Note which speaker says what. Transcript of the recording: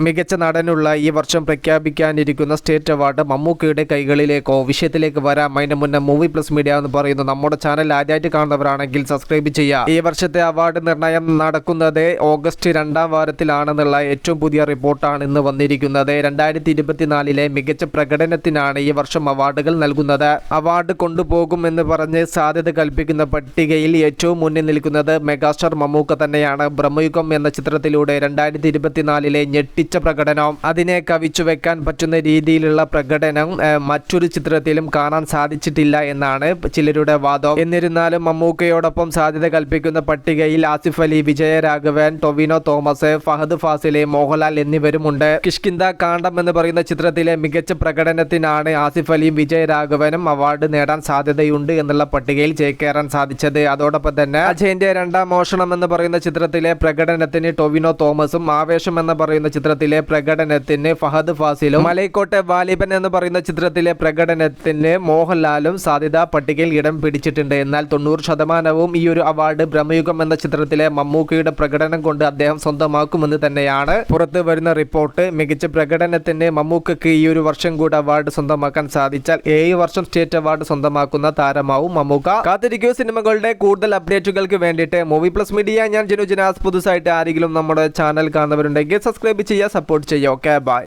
Speaker 1: മികച്ച നടനുള്ള ഈ വർഷം പ്രഖ്യാപിക്കാനിരിക്കുന്ന സ്റ്റേറ്റ് അവാർഡ് മമ്മൂക്കയുടെ കൈകളിലേക്കോ? വിഷയത്തിലേക്ക് വരാം. അതിന് മുന്നേ മൂവി പ്ലസ് മീഡിയ എന്ന് പറയുന്നു നമ്മുടെ ചാനൽ ആദ്യമായിട്ട് കാണുന്നവരാണെങ്കിൽ സബ്സ്ക്രൈബ് ചെയ്യുക. ഈ വർഷത്തെ അവാർഡ് നിർണയം നടക്കുന്നത് ഓഗസ്റ്റ് 2ാം വാരത്തിലാണെന്നുള്ള ഏറ്റവും പുതിയ റിപ്പോർട്ടാണ് ഇന്ന് വന്നിരിക്കുന്നത്. 2024 മികച്ച പ്രകടനത്തിനാണ് ഈ വർഷം അവാർഡുകൾ നൽകുന്നത്. അവാർഡ് കൊണ്ടുപോകുമെന്ന് പറഞ്ഞ് സാധ്യത കൽപ്പിക്കുന്ന പട്ടികയിൽ ഏറ്റവും മുന്നിൽ നിൽക്കുന്നത് മെഗാസ്റ്റാർ മമ്മൂക്ക തന്നെയാണ്. ബ്രഹ്മയുഗം എന്ന ചിത്രത്തിലൂടെ 2024 ഞെട്ടിച്ച പ്രകടനം, അതിനെ കവിച്ചു വെക്കാൻ പറ്റുന്ന രീതിയിലുള്ള പ്രകടനം മറ്റൊരു ചിത്രത്തിലും കാണാൻ സാധിച്ചിട്ടില്ല എന്നാണ് ചിലരുടെ വാദം. എന്നിരുന്നാലും മമ്മൂക്കയോടൊപ്പം സാധ്യത കൽപ്പിക്കുന്ന പട്ടികയിൽ ആസിഫ് അലി, വിജയരാഘവൻ, ടൊവിനോ തോമസ്, ഫഹദ് ഫാസിൽ, മോഹൻലാൽ എന്നിവരുമുണ്ട്. കിഷ്കിന്ധ കാണ്ഡം എന്ന് പറയുന്ന ചിത്രത്തിലെ മികച്ച പ്രകടനത്തിനാണ് ആസിഫ് അലിയും വിജയരാഘവനും അവാർഡ് നേടാൻ സാധ്യതയുണ്ട് എന്നുള്ള പട്ടികയിൽ ചേക്കേറാൻ സാധിച്ചത്. അതോടൊപ്പം തന്നെ അജയന്റെ 2ാം മോഷണം എന്ന് പറയുന്ന ചിത്രത്തിലെ പ്രകടനത്തിന് ടൊവിനോ തോമസും, ആവേശം എന്ന് പറയുന്ന ചിത്രത്തിലെ പ്രകടനത്തിന് ഫഹദ് ഫാസിലും, മലൈക്കോട്ടെ വാലിബൻ എന്ന് പറയുന്ന ചിത്രത്തിലെ പ്രകടനത്തിന് മോഹൻലാലും സാധ്യതാ പട്ടികയിൽ ഇടം പിടിച്ചിട്ടുണ്ട്. എന്നാൽ 90% ഈ ഒരു അവാർഡ് ബ്രഹ്മയുഗം എന്ന ചിത്രത്തിലെ മമ്മൂക്കയുടെ പ്രകടനം കൊണ്ട് അദ്ദേഹം സ്വന്തമാക്കുമെന്ന് തന്നെയാണ് പുറത്തു വരുന്ന റിപ്പോർട്ട്. മികച്ച പ്രകടനത്തിന് മമ്മൂക്കയ്ക്ക് ഈ ഒരു വർഷം കൂടി അവാർഡ് സ്വന്തമാക്കാൻ സാധിച്ചാൽ 7 വർഷം സ്റ്റേറ്റ് അവാർഡ് സ്വന്തമാക്കുന്ന താരമാവും മമ്മൂക്ക. കാത്തിരിക്കൂ സിനിമകളുടെ കൂടുതൽ അപ്ഡേറ്റുകൾക്ക് വേണ്ടിയിട്ട്. മൂവി പ്ലസ് മീഡിയ, ഞാൻ ജിനു ജിനാസ്. പുതുസായിട്ട് ആരെങ്കിലും നമ്മുടെ ചാനൽ കാണുന്നവരുണ്ടെങ്കിൽ സബ്സ്ക്രൈബ് ചെയ്യുക, സപ്പോർട്ട് ചെയ്യുക. Okay, by.